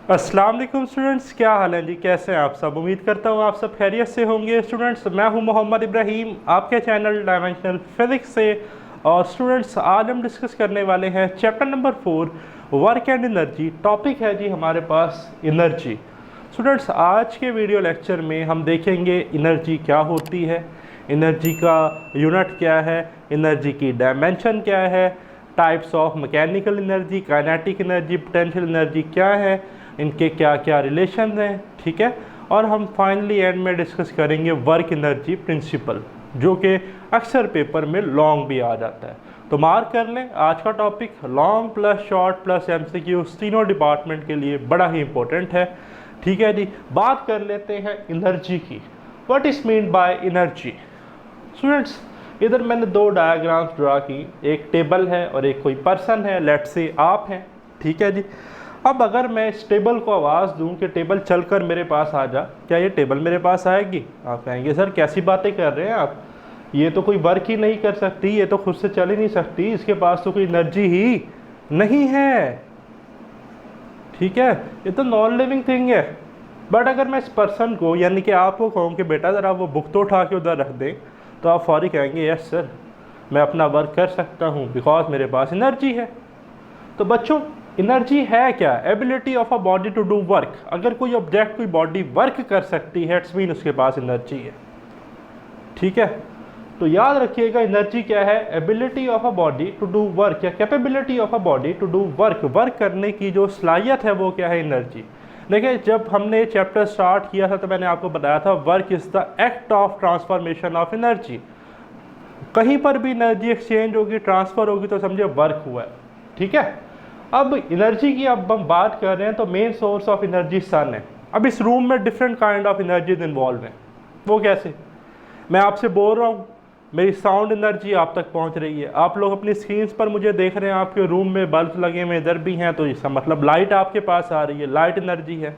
अस्सलाम वालेकुम स्टूडेंट्स, क्या हाल है जी? कैसे हैं आप सब? उम्मीद करता हूँ आप सब खैरियत से होंगे। स्टूडेंट्स, मैं हूँ मोहम्मद इब्राहिम आपके चैनल डायमेंशनल फिज़िक्स से। और स्टूडेंट्स, आज हम डिस्कस करने वाले हैं chapter number 4 work and energy. Topic है जी हमारे पास एनर्जी। स्टूडेंट्स, आज के वीडियो लेक्चर में हम देखेंगे एनर्जी क्या होती है, एनर्जी का यूनिट क्या है, एनर्जी की डायमेंशन क्या है, types of mechanical energy, kinetic energy, potential energy क्या है, इनके क्या क्या रिलेशन हैं, ठीक है। और हम फाइनली एंड में डिस्कस करेंगे वर्क एनर्जी प्रिंसिपल, जो कि अक्सर पेपर में लॉन्ग भी आ जाता है। तो मार्क कर लें, आज का topic long plus short plus MCQs तीनों डिपार्टमेंट के लिए बड़ा ही इंपॉर्टेंट है, ठीक है जी। बात कर लेते हैं एनर्जी की। What is mean by energy? Students, इधर मैंने दो डायग्राम्स ड्रा की, एक टेबल है और एक कोई पर्सन है, लेट्स से आप हैं, ठीक है जी। अब अगर मैं इस टेबल को आवाज़ दूं कि टेबल चलकर मेरे पास आ जा, क्या ये टेबल मेरे पास आएगी? आप कहेंगे सर कैसी बातें कर रहे हैं आप, ये तो कोई वर्क ही नहीं कर सकती, ये तो खुद से चल ही नहीं सकती, इसके पास तो कोई एनर्जी ही नहीं है, ठीक है, ये तो नॉन लिविंग थिंग है। बट अगर मैं इस पर्सन को यानी कि आपको कहूँ कि बेटा ज़रा वो बुक तो उठा के उधर रख दें, तो आप फौरी कहेंगे यस सर, मैं अपना वर्क कर सकता हूँ बिकॉज मेरे पास एनर्जी है। तो बच्चों, एनर्जी है क्या? Ability of a body to do work. अगर कोई ऑब्जेक्ट, कोई बॉडी वर्क कर सकती है, इट्स मीन उसके पास एनर्जी है, ठीक है। तो याद रखिएगा, एनर्जी क्या है? Ability of a body to do work या capability of a body to do work. Work करने की जो सलाहियत है वो क्या है? एनर्जी। देखिए, जब हमने चैप्टर स्टार्ट किया था तो मैंने आपको बताया था work is the act of transformation of energy. कहीं पर भी एनर्जी एक्सचेंज होगी, ट्रांसफ़र होगी, तो समझे वर्क हुआ है, ठीक है। अब एनर्जी की अब हम बात कर रहे हैं तो main source of energy sun है। अब इस रूम में different kind of energies involve हैं। वो कैसे? मैं आपसे बोल रहा हूँ, मेरी साउंड एनर्जी आप तक पहुँच रही है, आप लोग अपनी स्क्रीन्स पर मुझे देख रहे हैं, आपके रूम में बल्ब लगे हुए इधर भी हैं, तो इसका मतलब लाइट आपके पास आ रही है, लाइट एनर्जी है।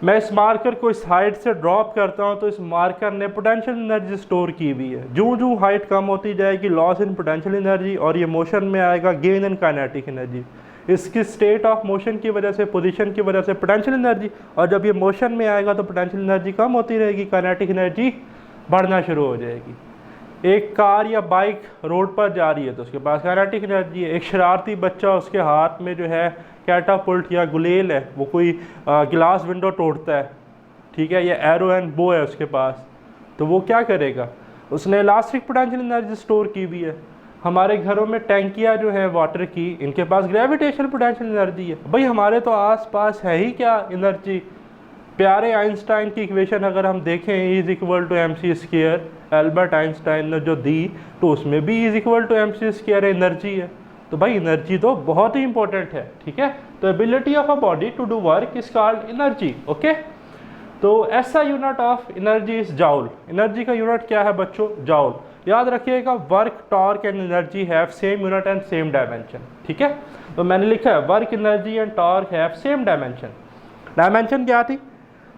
मैं इस मार्कर को इस हाइट से ड्रॉप करता हूं तो इस मार्कर ने पोटेंशियल एनर्जी स्टोर की हुई है। जो जो हाइट कम होती जाएगी, लॉस इन पोटेंशियल एनर्जी, और ये मोशन में आएगा गेन इन काइनेटिक एनर्जी। इसकी स्टेट ऑफ मोशन की वजह से, पोजीशन की वजह से पोटेंशियल एनर्जी, और जब ये मोशन में आएगा तो पोटेंशियल एनर्जी कम होती रहेगी, काइनेटिक एनर्जी बढ़ना शुरू हो जाएगी। एक कार या बाइक रोड पर जा रही है तो उसके पास काइनेटिक एनर्जी है। एक शरारती बच्चा, उसके हाथ में जो है कैटापुल्ट या गुलेल है, वो कोई गिलास विंडो तोड़ता है, ठीक है, या एरो एंड बो है उसके पास, तो वो क्या करेगा? उसने इलास्टिक पोटेंशियल एनर्जी स्टोर की हुई है। हमारे घरों में टैंकियाँ जो हैं वाटर की, इनके पास ग्रेविटेशनल पोटेंशियल एनर्जी है। भाई हमारे तो आस पास है ही क्या एनर्जी? प्यारे आइंस्टाइन की इक्वेशन अगर हम देखें, is equal to M C square, Albert Einstein ने जो दी, तो उसमें भी is equal to M C square energy है। तो भाई एनर्जी तो बहुत ही इंपॉर्टेंट है, ठीक है। तो ability of a body to do work is called energy, okay. तो ऐसा unit of energy is joule. Energy का यूनिट क्या है बच्चों? जाउल। याद रखिएगा, work, torque and energy have same unit and same dimension, ठीक है। तो मैंने लिखा है work, energy and torque have same dimension. Dimension क्या थी?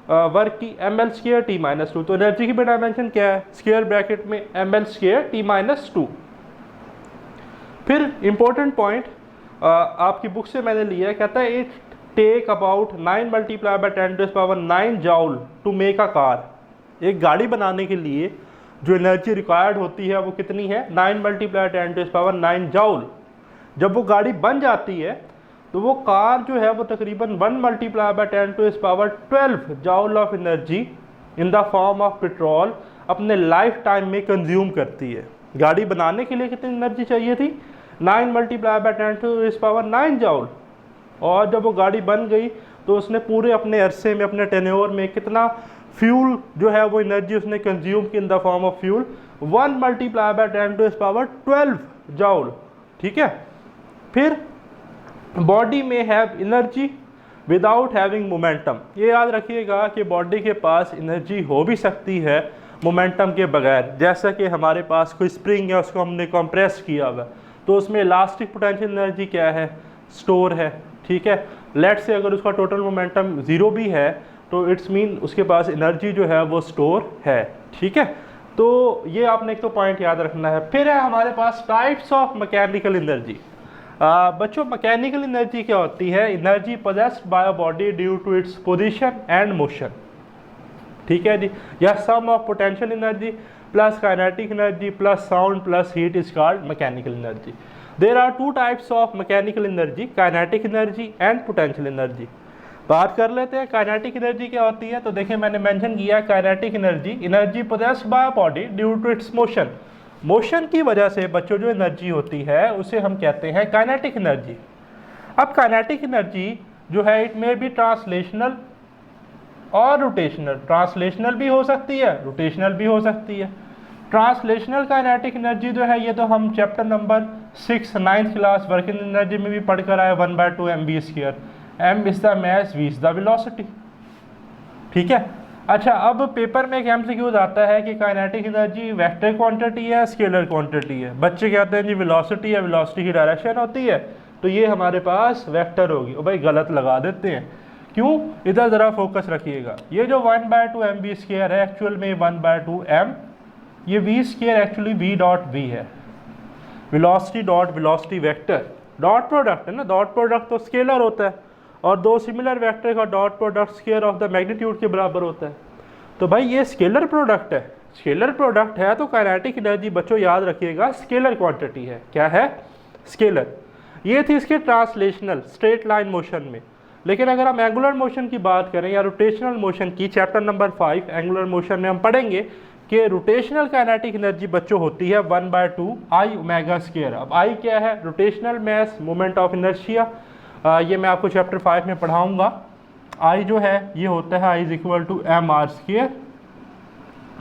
वर्क की ml स्क्वायर t माइनस 2। तो एनर्जी की भी डायमेंशन क्या है? स्क्वायर ब्रैकेट में ml स्क्वायर t माइनस 2। फिर इंपॉर्टेंट पॉइंट आपकी बुक से मैंने लिया है, कहता है it take about 9 multiply by 10 to the power 9 joule to make a car. एक गाड़ी बनाने के लिए जो एनर्जी रिक्वायर्ड होती है वो कितनी है? 9 multiply 10 to the power 9 joule. जब वो गाड़ी बन जाती है तो वो कार जो है वो तकरीबन 1 multiply by 10 to the power 12 joule of energy in the form of petrol अपने लाइफ टाइम में कंज्यूम करती है। गाड़ी बनाने के लिए कितनी एनर्जी चाहिए थी? 9 multiply by 10 to the power 9 joule. और जब वो गाड़ी बन गई तो उसने पूरे अपने अरसे में, अपने टेन्योर में कितना फ्यूल जो है वो एनर्जी उसने कंज्यूम की in the form of fuel? 1 multiply by 10 to the power 12 joule, ठीक है। फिर बॉडी में have energy without having momentum. ये याद रखिएगा कि बॉडी के पास एनर्जी हो भी सकती है मोमेंटम के बगैर। जैसा कि हमारे पास कोई स्प्रिंग है, उसको हमने कंप्रेस किया हुआ है, तो उसमें इलास्टिक पोटेंशियल एनर्जी क्या है? स्टोर है, ठीक है। लेट से अगर उसका टोटल मोमेंटम 0 भी है तो इट्स मीन उसके पास एनर्जी जो है वो स्टोर है, ठीक है। तो ये आपने एक तो पॉइंट याद रखना है। फिर है हमारे पास टाइप्स ऑफ मैकेनिकल एनर्जी। बच्चों मैकेनिकल एनर्जी क्या होती है? Energy possessed by a body due to its position and motion, ठीक है जी। या sum of potential energy plus kinetic energy plus sound plus heat is called mechanical energy. There are two types of mechanical energy, kinetic energy and potential energy. बात कर लेते हैं kinetic energy क्या होती है। तो देखिए मैंने मेंशन किया kinetic energy, energy possessed by body due to its motion, motion की वजह से बच्चों जो एनर्जी होती है उसे हम कहते हैं काइनेटिक एनर्जी। अब काइनेटिक एनर्जी जो है इट मे बी ट्रांसलेशनल और रोटेशनल, ट्रांसलेशनल भी हो सकती है, रोटेशनल भी हो सकती है। ट्रांसलेशनल काइनेटिक एनर्जी जो है ये तो हम chapter number 6 9th class working energy में भी पढ़कर आए, 1/2 mv², m is the mass, v is the velocity, ठीक है। अच्छा, अब पेपर में एक एमसीक्यूज आता है कि काइनेटिक एनर्जी वेक्टर क्वांटिटी है, स्केलर क्वांटिटी है। बच्चे कहते हैं जी वेलोसिटी है, वेलोसिटी की डायरेक्शन होती है, तो ये हमारे पास वेक्टर होगी। और भाई गलत लगा देते हैं, क्यों? इधर ज़रा फोकस रखिएगा। ये जो 1/2 mv² है एक्चुअल में 1/2 m, ये v² actually v dot v है, velocity dot velocity vector, dot product है ना, डॉट प्रोडक्ट तो स्केलर होता है और दो सिमिलर वेक्टर का dot product square of the magnitude के बराबर होता है। तो भाई ये स्केलर प्रोडक्ट है, स्केलर प्रोडक्ट है तो काइनेटिक एनर्जी बच्चों याद रखिएगा स्केलर क्वांटिटी है। क्या है? स्केलर। ये थी इसके ट्रांसलेशनल स्ट्रेट लाइन मोशन में। लेकिन अगर हम एंगुलर मोशन की बात करें या रोटेशनल मोशन की, चैप्टर नंबर 5 एंगुलर मोशन में हम पढ़ेंगे कि रोटेशनल काइनेटिक एनर्जी बच्चों होती है 1/2 I⍵²। अब I क्या है? Rotational mass, moment of inertia, ये मैं आपको चैप्टर 5 में पढ़ाऊंगा। I जो है ये होता है I is equal to mr²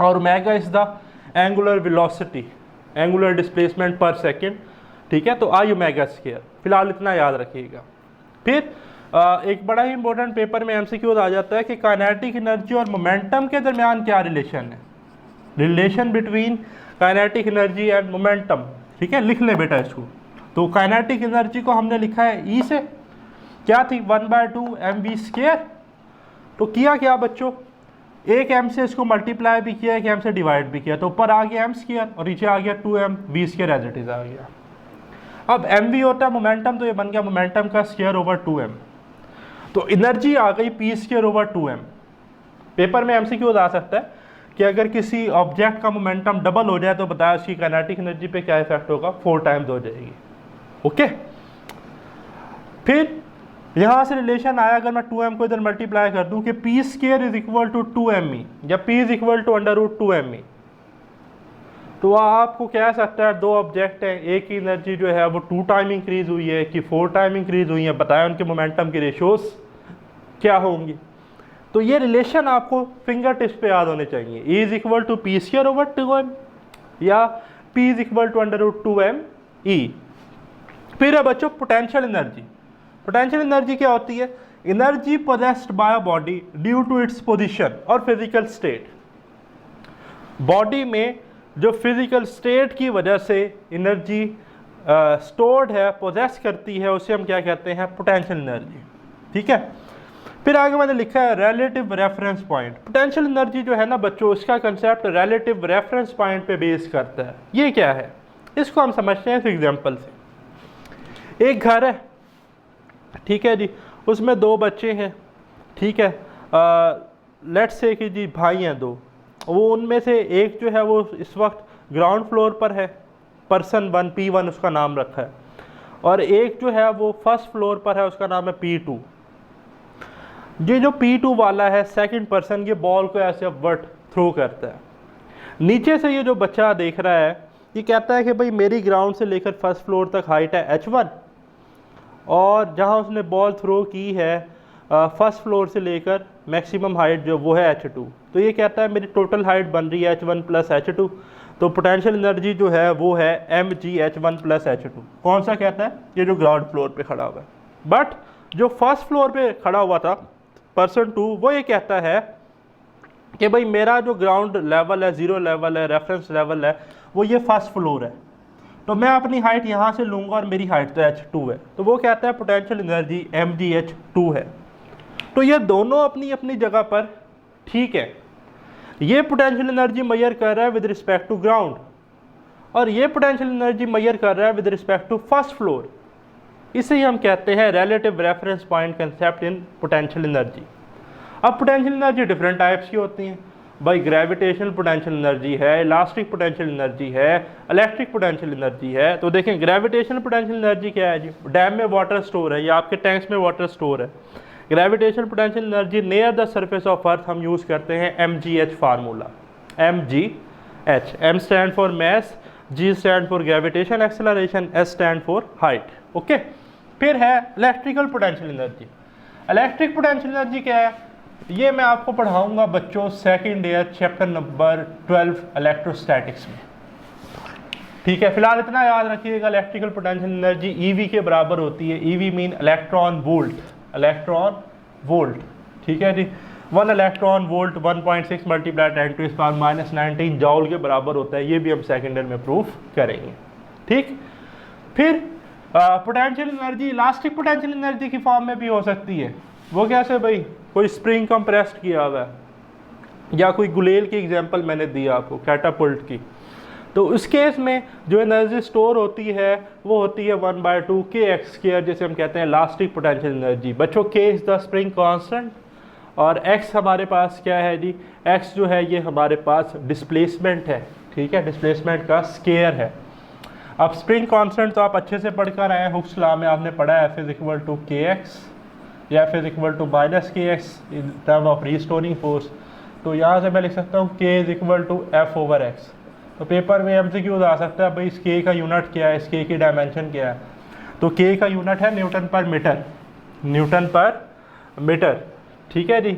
और omega is the angular velocity, angular displacement पर सेकेंड, ठीक है। तो I⍵², फिलहाल इतना याद रखिएगा। फिर एक बड़ा ही इंपॉर्टेंट पेपर में एमसीक्यूज आ जाता है कि काइनेटिक एनर्जी और मोमेंटम के दरमियान क्या रिलेशन है, relation between kinetic energy and momentum, ठीक है। लिख ले बेटा इसको। तो काइनेटिक एनर्जी को हमने लिखा है E से, क्या थी? 1/2 mv²। तो किया क्या बच्चों? एक m से इसको मल्टीप्लाई भी किया, एक m से डिवाइड भी किया, तो ऊपर आ गया m² और नीचे आ गया 2m, v² as it is आ गया। अब mv होता है मोमेंटम, तो ये बन गया मोमेंटम का स्क्वायर ओवर 2m। तो एनर्जी आ गई p² ओवर 2m। पेपर में एमसीक्यूज आ सकता है कि अगर किसी ऑब्जेक्ट का मोमेंटम डबल हो जाए तो बताया उसकी काइनेटिक एनर्जी पे क्या इफेक्ट होगा? 4 टाइम्स हो जाएगी, ओके। फिर यहाँ से रिलेशन आया, अगर मैं 2m को इधर मल्टीप्लाई कर दूं कि p² is equal to 2me या p is equal to √2me, तो आपको कह सकता है दो ऑब्जेक्ट हैं, एक की एनर्जी जो है वो 2 टाइम इंक्रीज हुई है कि 4 टाइम इंक्रीज हुई है, बताया उनके मोमेंटम की रेशोस क्या होंगी। तो ये रिलेशन आपको फिंगर टिप्स पे याद होने चाहिए। E is equal to p² over 2m या p is equal to √2me। फिर है बच्चों पोटेंशियल एनर्जी। पोटेंशियल एनर्जी क्या होती है? Energy possessed by a body due to its position और फिजिकल स्टेट। बॉडी में जो फिजिकल स्टेट की वजह से एनर्जी स्टोर्ड है, पोजेस करती है, उसे हम क्या कहते हैं? पोटेंशियल एनर्जी, ठीक है। फिर आगे मैंने लिखा है relative reference point. Potential energy जो है ना बच्चों, इसका कंसेप्ट रिलेटिव रेफरेंस पॉइंट पे बेस करता है। ये क्या है? इसको हम समझते हैं इस एग्जांपल से। एक घर है, ठीक है जी, उसमें 2 बच्चे हैं, ठीक है। लेट्स से कि जी भाई हैं 2, वो उनमें से एक जो है वो इस वक्त ग्राउंड फ्लोर पर है, पर्सन 1 P1 उसका नाम रखा है, और एक जो है वो फर्स्ट फ्लोर पर है, उसका नाम है P2। ये जो P2 वाला है सेकंड पर्सन, ये बॉल को ऐसे अपवर्ड थ्रो करता है। नीचे से ये जो बच्चा देख रहा है ये कहता है कि भाई मेरी ग्राउंड से लेकर फर्स्ट फ्लोर तक हाइट है h1 और जहाँ उसने बॉल थ्रो की है फर्स्ट फ्लोर से लेकर मैक्सिमम हाइट जो वो है h2। तो ये कहता है मेरी टोटल हाइट बन रही है h1 प्लस h2। तो पोटेंशियल एनर्जी जो है वो है mgh1 प्लस h2। कौन सा कहता है? ये जो ग्राउंड फ्लोर पे खड़ा हुआ है। बट जो फर्स्ट फ्लोर पे खड़ा हुआ था पर्सन 2, वो ये कहता है कि भाई मेरा जो ग्राउंड लेवल है, ज़ीरो लेवल है, रेफरेंस लेवल है, वो ये फर्स्ट फ्लोर है, तो मैं अपनी हाइट यहाँ से लूँगा और मेरी हाइट तो h2 है। तो वो कहता है पोटेंशियल एनर्जी mgh2 है। तो ये दोनों अपनी अपनी जगह पर ठीक है। ये पोटेंशियल एनर्जी मेजर कर रहा है विद रिस्पेक्ट टू ग्राउंड और ये पोटेंशियल एनर्जी मेजर कर रहा है with respect to first floor. इसे ही हम कहते हैं relative reference point concept in potential energy. अब पोटेंशियल एनर्जी डिफरेंट टाइप्स की होती हैं भाई, ग्रेविटेशनल पोटेंशियल एनर्जी है, इलास्टिक पोटेंशियल एनर्जी है, इलेक्ट्रिक पोटेंशियल एनर्जी है। तो देखें ग्रेविटेशनल पोटेंशियल एनर्जी क्या है जी, डैम में वाटर स्टोर है या आपके टैंक्स में वाटर स्टोर है। Gravitational potential energy near the surface of अर्थ हम यूज़ करते हैं MGH formula, MGH, M stand for mass, G stand for gravitation acceleration, S stand for height. Okay, फिर है electrical potential energy. Electric potential energy क्या है, ये मैं आपको पढ़ाऊंगा बच्चों second year chapter number 12 electrostatics में। ठीक है, फिलहाल इतना याद रखिएगा, इलेक्ट्रिकल पोटेंशियल एनर्जी EV के बराबर होती है। EV mean electron volt, electron volt. ठीक है जी, 1 इलेक्ट्रॉन वोल्ट 1.6 मल्टीप्लाई 10⁻⁻19 जॉल के बराबर होता है। ये भी हम सेकंड ईयर में प्रूफ करेंगे। ठीक, फिर potential energy elastic potential energy की फॉर्म में भी हो सकती है। वो कैसे भाई, कोई स्प्रिंग कंप्रेस्ड किया हुआ है या कोई गुलेल की एग्जांपल मैंने दिया आपको कैटापुल्ट की, तो उस केस में जो एनर्जी स्टोर होती है वो होती है 1/2 kx², जैसे हम कहते हैं इलास्टिक पोटेंशियल एनर्जी। बच्चों k is the spring constant और x हमारे पास क्या है जी, x जो है ये हमारे पास डिस्प्लेसमेंट है। ठीक है, डिस्प्लेसमेंट का स्केयर है। अब स्प्रिंग कांस्टेंट तो आप अच्छे से पढ़कर आए हैं, हुक्स लॉ में आपने पढ़ा है F = kx या F = -kx in term of restoring force. तो यहाँ से मैं लिख सकता हूँ k = F/x। तो पेपर में MCQ आ सकता है भाई इस k का यूनिट क्या है, इस k की डायमेंशन क्या है। तो k का यूनिट है न्यूटन पर मीटर, न्यूटन पर मीटर। ठीक है जी,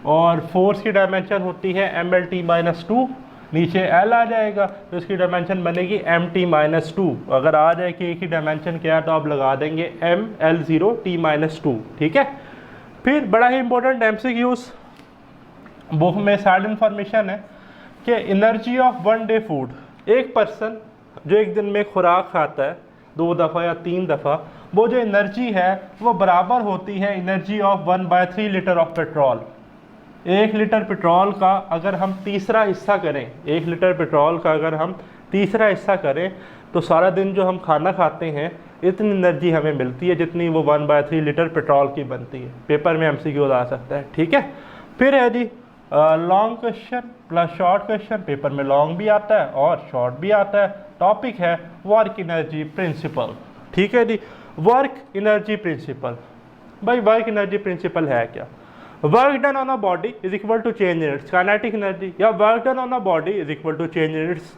और फोर्स की डायमेंशन होती है mLT-2, नीचे L आ जाएगा तो इसकी डायमेंशन बनेगी MT-2। अगर आ जाए कि की डायमेंशन क्या है तो आप लगा देंगे ML0T-2। ठीक है, फिर बड़ा ही इंपॉर्टेंट MCQs बुक में साइड इन्फॉर्मेशन है कि एनर्जी ऑफ 1 डे फूड, एक पर्सन जो एक दिन में खुराक खाता है 2 दफ़ा या 3 दफ़ा, वो जो एनर्जी है वो बराबर होती है energy of 1/3 litre of petrol. 1 litre petrol का अगर हम तीसरा हिस्सा करें, 1 लीटर पेट्रोल का अगर हम तीसरा हिस्सा करें तो सारा दिन जो हम खाना खाते हैं इतनी एनर्जी हमें मिलती है जितनी वो 1/3 लीटर पेट्रोल की बनती है। पेपर में MCQ आ सकता है। ठीक है, फिर है जी long question plus short question. Paper में लॉन्ग भी आता है और शॉर्ट भी आता है। टॉपिक है वर्क एनर्जी प्रिंसिपल। ठीक है जी, वर्क एनर्जी प्रिंसिपल। भाई वर्क एनर्जी प्रिंसिपल है क्या, work done on a body is equal to change in its kinetic energy, या work done on a body is equal to change in its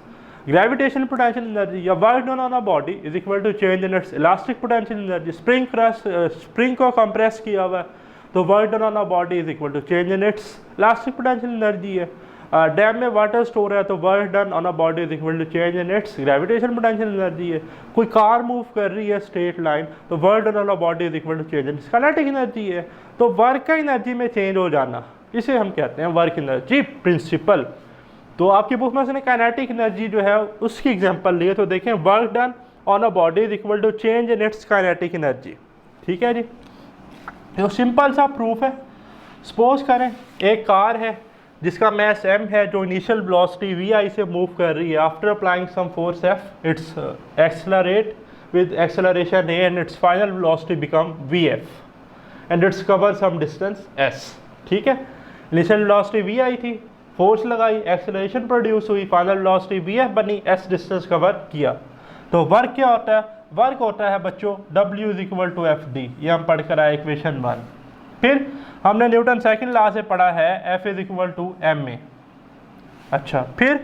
gravitational potential energy, या work done on a body is equal to change in its elastic potential energy. Spring को compress किया हुआ है तो work done on a body is equal to change in its elastic potential energy है। Dam में water store है तो work done on a body is equal to change in its gravitation potential energy है। कोई car move कर रही है straight line तो work done on a body is equal to change in its kinetic energy है। तो work का energy में चेंज हो जाना, इसे हम कहते हैं वर्क एनर्जी प्रिंसिपल। तो आपकी बुक में उसने काइनेटिक एनर्जी जो है उसकी एग्जांपल लिए, तो देखें work done on a body is equal to change in its kinetic energy. ठीक है जी, तो सिंपल सा प्रूफ है। सपोज करें एक कार है जिसका मैस m है, जो इनिशियल वेलोसिटी vi से मूव कर रही है। After applying some force f its accelerate with acceleration a and its final velocity become vf and its cover some distance s। ठीक है, इनिशियल वेलोसिटी vi थी, force लगाई, एक्सेलरेशन प्रोड्यूस हुई, final velocity vf बनी, s distance cover किया। तो work क्या होता है, वर्क होता है बच्चों W is equal to FD, ये हम पढ़कर आए इक्वेशन 1। फिर हमने न्यूटन सेकंड लॉ से पढ़ा है F is equal to ma। अच्छा, फिर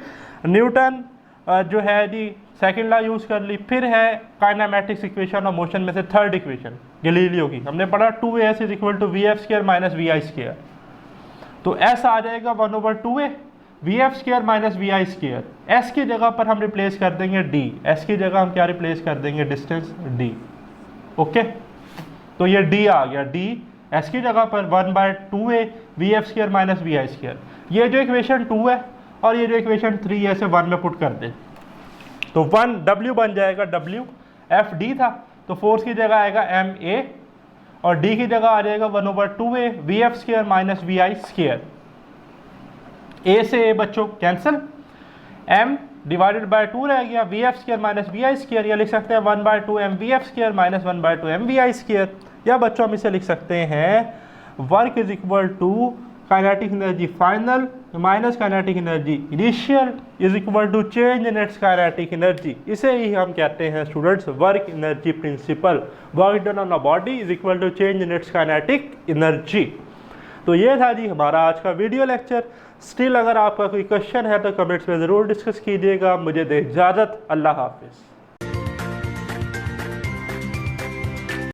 न्यूटन जो है जी सेकंड लॉ यूज़ कर ली। फिर है काइनेमेटिक्स इक्वेशन और मोशन में से थर्ड इक्वेशन गैलीलियो की, हमने पढ़ा 2s is equal to vf² minus vi²। तो s आ जाएगा 1/2a vf² - vi²। s की जगह पर हम रिप्लेस कर देंगे d, s की जगह हम क्या रिप्लेस कर देंगे, डिस्टेंस d। ओके, तो ये d आ गया, d s की जगह पर 1/2a vf² - vi²। ये जो इक्वेशन 2 है और ये जो इक्वेशन 3 है इसे 1 में पुट कर दे तो 1 w बन जाएगा, w f d था तो फोर्स की जगह आएगा ma और d की जगह आ जाएगा 1/2a vf² - vi²। a से a बच्चों कैंसिल, m डिवाइडेड बाय 2 रह गया, V F square minus V I square, या लिख सकते हैं 1/2 M V F square minus 1/2 M V I square, या बच्चों हम इसे लिख सकते हैं work is equal to kinetic energy final minus kinetic energy initial is equal to change in its kinetic energy. इसे ही हम कहते हैं students work energy principle. Work done on a body is equal to change in its kinetic energy. तो ये था जी हमारा आज का वीडियो लेक्चर। स्टिल अगर आपका कोई क्वेश्चन है तो कमेंट्स में ज़रूर डिस्कस कीजिएगा। मुझे दे इजाज़त, अल्लाह हाफिज़।